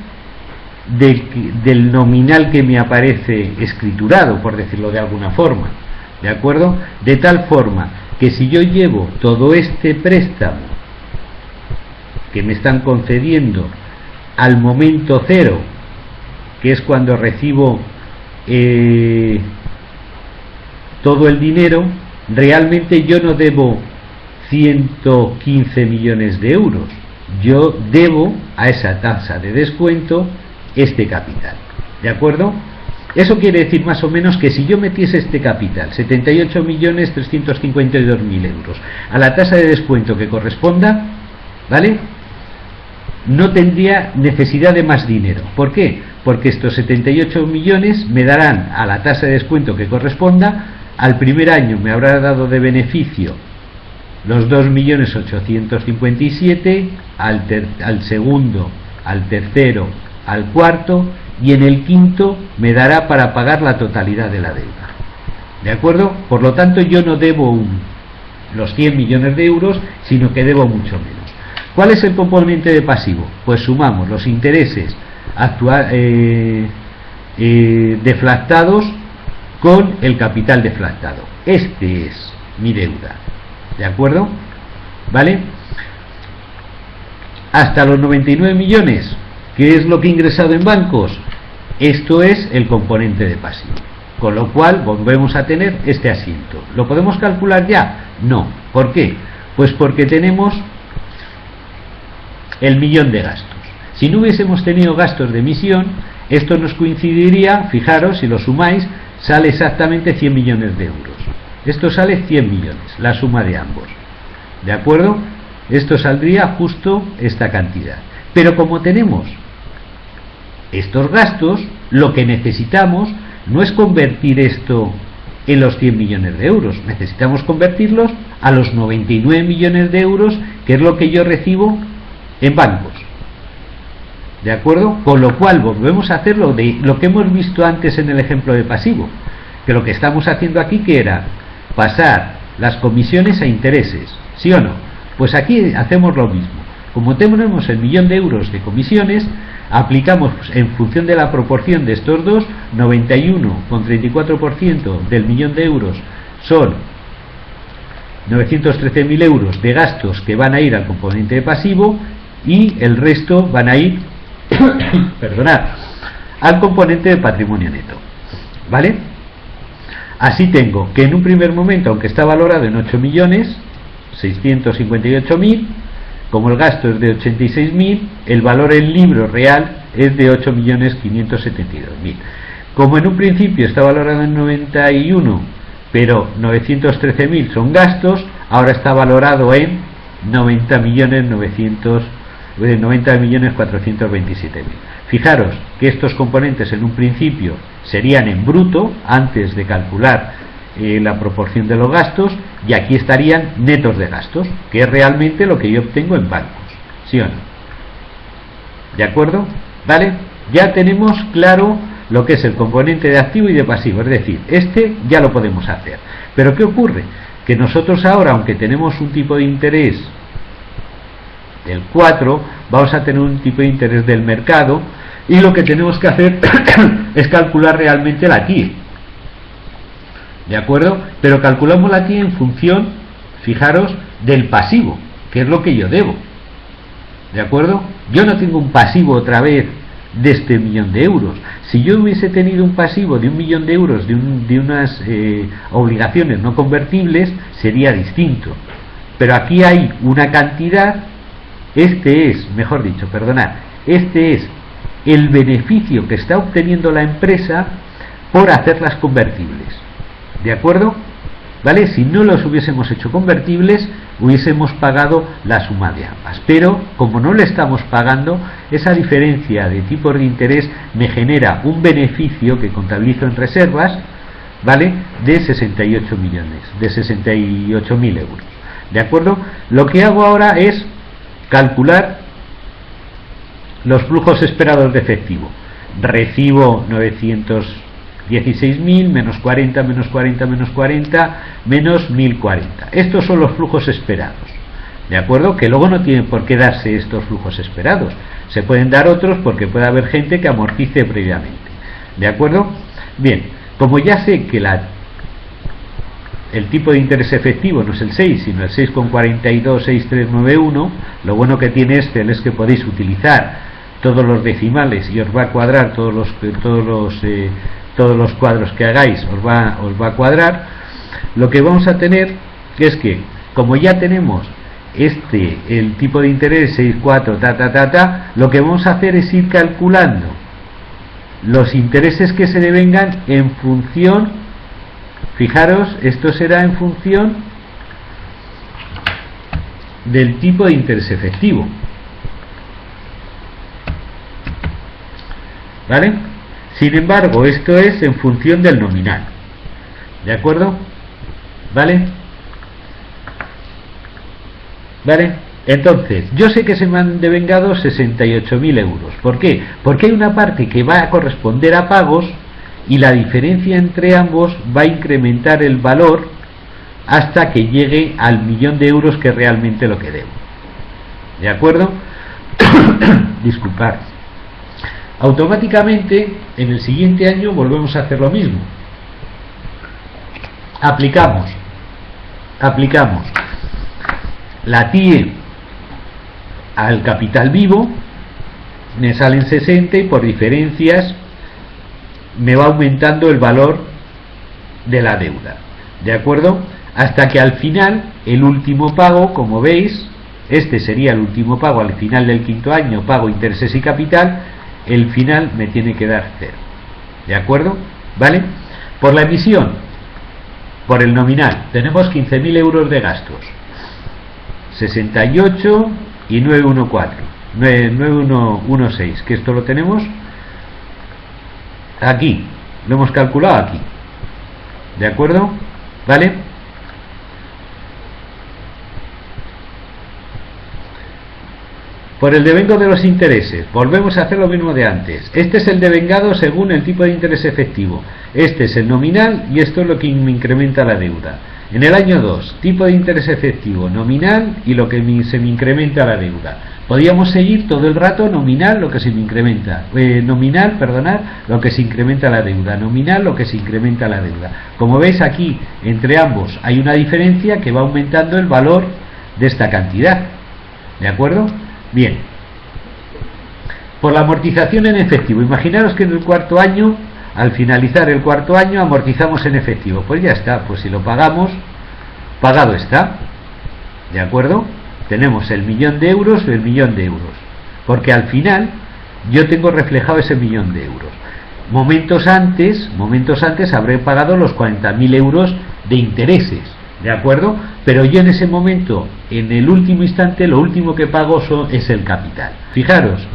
del nominal que me aparece escriturado, por decirlo de alguna forma, ¿de acuerdo? De tal forma que si yo llevo todo este préstamo que me están concediendo al momento cero, que es cuando recibo todo el dinero, realmente yo no debo 115 millones de euros, yo debo a esa tasa de descuento este capital, ¿de acuerdo? Eso quiere decir más o menos que si yo metiese este capital, 78.352.000 euros, a la tasa de descuento que corresponda, ¿vale?, no tendría necesidad de más dinero. ¿Por qué? Porque estos 78 millones me darán a la tasa de descuento que corresponda. Al primer año me habrá dado de beneficio los 2.857.000, al segundo, al tercero, al cuarto, y en el quinto me dará para pagar la totalidad de la deuda. ¿De acuerdo? Por lo tanto, yo no debo los 100 millones de euros, sino que debo mucho menos. ¿Cuál es el componente de pasivo? Pues sumamos los intereses deflactados con el capital deflactado. Este es mi deuda, ¿de acuerdo? ¿Vale? Hasta los 99 millones, que es lo que he ingresado en bancos, esto es el componente de pasivo. Con lo cual volvemos a tener este asiento. ¿Lo podemos calcular ya? No. ¿Por qué? Pues porque tenemos el millón de gastos. Si no hubiésemos tenido gastos de emisión, esto nos coincidiría, fijaros, si lo sumáis, sale exactamente 100 millones de euros. Esto sale 100 millones, la suma de ambos. ¿De acuerdo? Esto saldría justo esta cantidad. Pero como tenemos estos gastos, lo que necesitamos no es convertir esto en los 100 millones de euros, necesitamos convertirlos a los 99 millones de euros, que es lo que yo recibo en bancos. ¿De acuerdo? Con lo cual volvemos a hacer lo que hemos visto antes en el ejemplo de pasivo, que lo que estamos haciendo aquí, que era pasar las comisiones a intereses, ¿sí o no? Pues aquí hacemos lo mismo, Como tenemos el 1.000.000 de euros de comisiones, aplicamos en función de la proporción de estos dos, 91,34% del 1.000.000 de euros son 913.000 euros de gastos que van a ir al componente pasivo y el resto van a ir perdonad, al componente de patrimonio neto, ¿vale? Así tengo que en un primer momento, aunque está valorado en 8.658.000, como el gasto es de 86.000, el valor en libro real es de 8.572.000. Como en un principio está valorado en 91, pero 913.000 son gastos, ahora está valorado en 90.427.000. Fijaros que estos componentes en un principio serían en bruto antes de calcular la proporción de los gastos, y aquí estarían netos de gastos, que es realmente lo que yo obtengo en bancos, ¿sí o no? ¿De acuerdo? ¿Vale? Ya tenemos claro lo que es el componente de activo y de pasivo, es decir, este ya lo podemos hacer. Pero ¿qué ocurre? Que nosotros ahora, aunque tenemos un tipo de interés del 4, vamos a tener un tipo de interés del mercado, y lo que tenemos que hacer es calcular realmente la TIE, ¿de acuerdo? Pero calculamos la TIE en función, fijaros, del pasivo, que es lo que yo debo, ¿de acuerdo? Yo no tengo un pasivo otra vez de este 1.000.000 de euros. Si yo hubiese tenido un pasivo de 1.000.000 de euros de unas obligaciones no convertibles, sería distinto, pero aquí hay una cantidad. Este es el beneficio que está obteniendo la empresa por hacerlas convertibles, ¿de acuerdo? ¿Vale? Si no los hubiésemos hecho convertibles, hubiésemos pagado la suma de ambas, pero como no le estamos pagando, esa diferencia de tipos de interés me genera un beneficio que contabilizo en reservas, ¿vale?, de 68.000 euros, ¿de acuerdo? Lo que hago ahora es calcular los flujos esperados de efectivo. Recibo 916.000 menos 40 menos 40 menos 40 menos 1.040. Estos son los flujos esperados, ¿de acuerdo? Que luego no tienen por qué darse estos flujos esperados, se pueden dar otros porque puede haber gente que amortice previamente, ¿de acuerdo? Bien, como ya sé que el tipo de interés efectivo no es el 6, sino el 6,426391, lo bueno que tiene Excel es que podéis utilizar todos los decimales y os va a cuadrar todos los cuadros que hagáis, os va a cuadrar. Lo que vamos a tener es que, como ya tenemos el tipo de interés 6,4 lo que vamos a hacer es ir calculando los intereses que se devengan en función, fijaros, esto será en función del tipo de interés efectivo, ¿vale? Sin embargo, esto es en función del nominal, ¿de acuerdo? ¿Vale? ¿Vale? Entonces, yo sé que se me han devengado 68.000 euros. ¿Por qué? Porque hay una parte que va a corresponder a pagos y la diferencia entre ambos va a incrementar el valor hasta que llegue al 1.000.000 de euros, que es realmente lo que debo, ¿de acuerdo? Disculpad. Automáticamente en el siguiente año volvemos a hacer lo mismo, aplicamos la TIE al capital vivo, me salen 60 y por diferencias me va aumentando el valor de la deuda, ¿de acuerdo? Hasta que al final el último pago, como veis, este sería el último pago al final del quinto año, pago intereses y capital, el final me tiene que dar 0, ¿de acuerdo? ¿Vale? Por la emisión, por el nominal, tenemos 15.000 euros de gastos, 68 y 9116, que esto lo tenemos aquí, lo hemos calculado aquí, ¿de acuerdo? ¿Vale? Por el devengo de los intereses, volvemos a hacer lo mismo de antes. Este es el devengado según el tipo de interés efectivo, este es el nominal y esto es lo que me incrementa la deuda. En el año 2, tipo de interés efectivo, nominal y lo que se me incrementa la deuda. Podríamos seguir todo el rato nominal, lo que se incrementa, nominal, perdonad, lo que se incrementa la deuda, nominal, lo que se incrementa la deuda. Como veis aquí, entre ambos hay una diferencia que va aumentando el valor de esta cantidad. ¿De acuerdo? Bien. Por la amortización en efectivo, imaginaros que en el cuarto año, al finalizar el cuarto año, amortizamos en efectivo. Pues ya está, pues si lo pagamos, pagado está. ¿De acuerdo? Tenemos el 1.000.000 de euros o el 1.000.000 de euros. Porque al final yo tengo reflejado ese 1.000.000 de euros. Momentos antes habré pagado los 40.000 euros de intereses. ¿De acuerdo? Pero yo en ese momento, en el último instante, lo último que pago es el capital. Fijaros,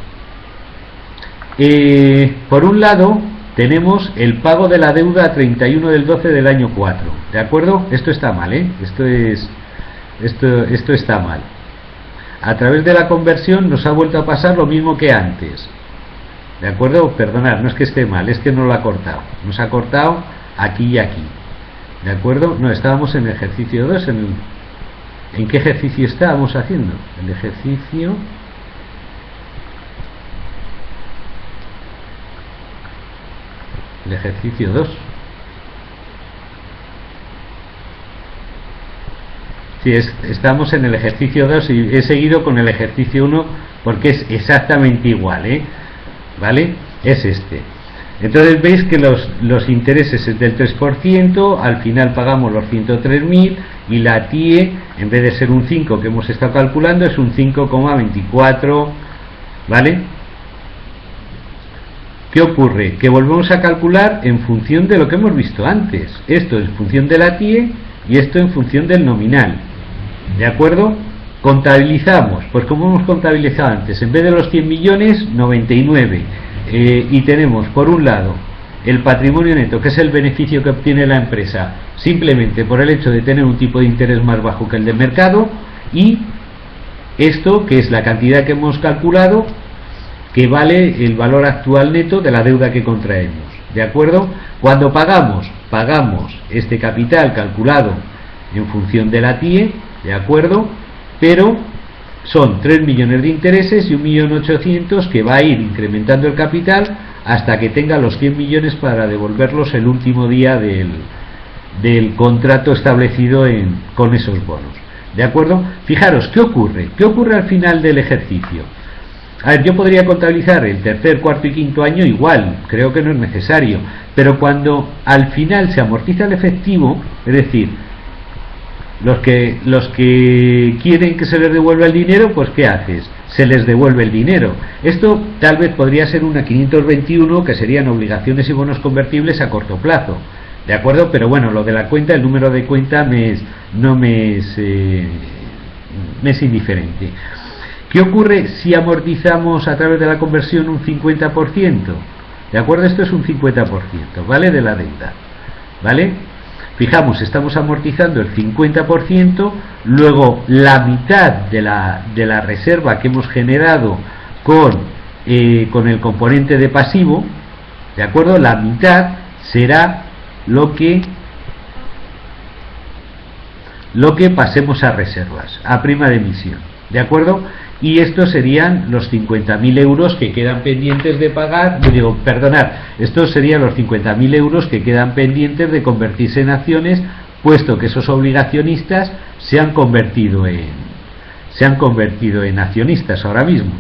por un lado tenemos el pago de la deuda a 31 del 12 del año 4. ¿De acuerdo? Esto está mal, ¿eh? Esto está mal. A través de la conversión nos ha vuelto a pasar lo mismo que antes. ¿De acuerdo? Perdonad, no es que esté mal, es que no lo ha cortado. Nos ha cortado aquí y aquí. ¿De acuerdo? No, estábamos en el ejercicio 2. ¿En qué ejercicio estábamos haciendo? El ejercicio... El ejercicio 2. Sí, estamos en el ejercicio 2 y he seguido con el ejercicio 1 porque es exactamente igual, ¿vale? Es este. Entonces veis que los intereses es del 3%, al final pagamos los 103.000 y la TIE, en vez de ser un 5 que hemos estado calculando, es un 5,24, ¿vale? ¿Qué ocurre? Que volvemos a calcular en función de lo que hemos visto antes. Esto en función de la TIE y esto en función del nominal. ¿De acuerdo? Contabilizamos, pues como hemos contabilizado antes, en vez de los 100 millones, 99. Y tenemos por un lado el patrimonio neto, que es el beneficio que obtiene la empresa simplemente por el hecho de tener un tipo de interés más bajo que el del mercado, y esto que es la cantidad que hemos calculado, que vale el valor actual neto de la deuda que contraemos. ¿De acuerdo? Cuando pagamos este capital calculado en función de la TIE, ¿de acuerdo? Pero son 3 millones de intereses y 1.800.000 que va a ir incrementando el capital hasta que tenga los 100 millones para devolverlos el último día del contrato establecido con esos bonos. ¿De acuerdo? Fijaros, ¿qué ocurre? ¿Qué ocurre al final del ejercicio? A ver, yo podría contabilizar el tercer, cuarto y quinto año igual, creo que no es necesario, pero cuando al final se amortiza el efectivo, es decir, los que quieren que se les devuelva el dinero, pues ¿qué haces? Se les devuelve el dinero. Esto tal vez podría ser una 521, que serían obligaciones y bonos convertibles a corto plazo, ¿de acuerdo? Pero bueno, lo de la cuenta, el número de cuenta me es indiferente. ¿Qué ocurre si amortizamos a través de la conversión un 50%? ¿De acuerdo? Esto es un 50%, ¿vale? De la deuda, ¿vale? Fijamos, estamos amortizando el 50%, luego la mitad de la reserva que hemos generado con el componente de pasivo, ¿de acuerdo? La mitad será lo que pasemos a reservas, a prima de emisión, ¿de acuerdo? Y estos serían los 50.000 euros que quedan pendientes de pagar, estos serían los 50.000 euros que quedan pendientes de convertirse en acciones, puesto que esos obligacionistas se han convertido en accionistas ahora mismo.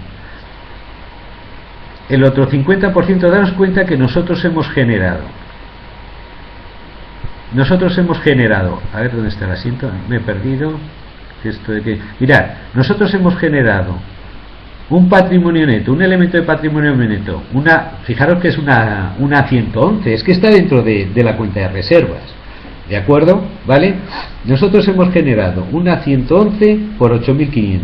El otro 50%, daros cuenta que nosotros hemos generado, a ver dónde está el asiento, me he perdido. Mirad, nosotros hemos generado un patrimonio neto, un elemento de patrimonio neto, fijaros que es una 111, es que está dentro de la cuenta de reservas, ¿de acuerdo? ¿Vale? Nosotros hemos generado una 111 por 8.500.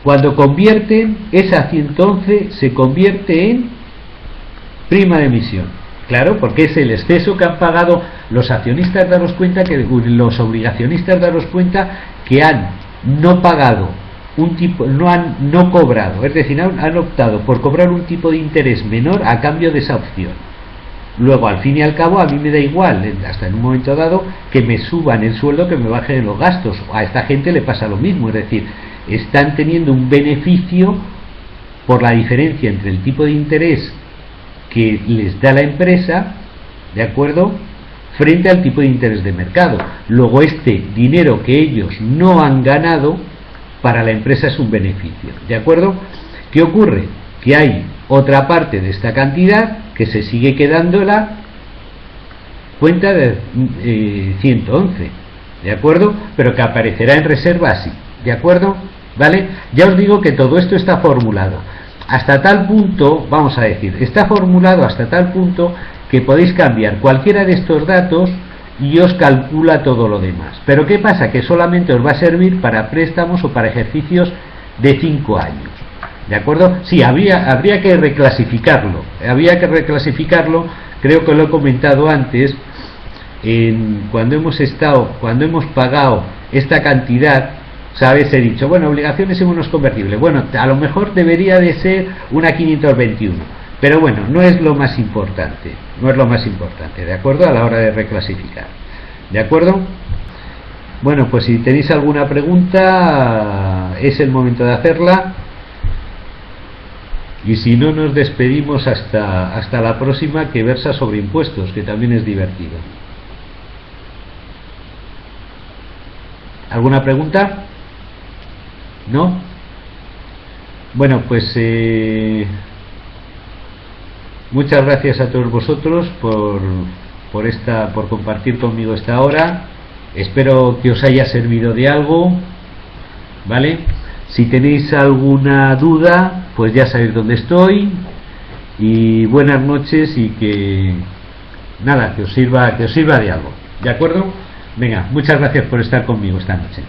Cuando convierten, esa 111 se convierte en prima de emisión. Claro, porque es el exceso que han pagado los accionistas. Daros cuenta que los obligacionistas, daros cuenta que han no pagado no cobrado, es decir, han optado por cobrar un tipo de interés menor a cambio de esa opción. Luego, al fin y al cabo, a mí me da igual, hasta en un momento dado, que me suban el sueldo, que me bajen los gastos. A esta gente le pasa lo mismo, es decir, están teniendo un beneficio por la diferencia entre el tipo de interés que les da la empresa, ¿de acuerdo?, frente al tipo de interés de mercado. Luego, este dinero que ellos no han ganado, para la empresa es un beneficio, ¿de acuerdo? ¿Qué ocurre? Que hay otra parte de esta cantidad que se sigue quedando en la cuenta de 111, ¿de acuerdo? Pero que aparecerá en reserva así, ¿de acuerdo? ¿Vale? Ya os digo que todo esto está formulado hasta tal punto, vamos a decir, está formulado hasta tal punto que podéis cambiar cualquiera de estos datos y os calcula todo lo demás. Pero ¿qué pasa? Que solamente os va a servir para préstamos o para ejercicios de 5 años. ¿De acuerdo? Sí, habría que reclasificarlo. Creo que lo he comentado antes. Cuando hemos pagado esta cantidad, ¿sabes? He dicho, bueno, obligaciones y bonos convertibles. Bueno, a lo mejor debería de ser una 521. Pero bueno, no es lo más importante. ¿De acuerdo? A la hora de reclasificar. ¿De acuerdo? Bueno, pues si tenéis alguna pregunta, es el momento de hacerla. Y si no, nos despedimos hasta la próxima, que versa sobre impuestos, que también es divertido. ¿Alguna pregunta? ¿No? Bueno, pues muchas gracias a todos vosotros por compartir conmigo esta hora. Espero que os haya servido de algo, ¿vale? Si tenéis alguna duda, pues ya sabéis dónde estoy. Y buenas noches, y que os sirva de algo. ¿De acuerdo? Venga, muchas gracias por estar conmigo esta noche.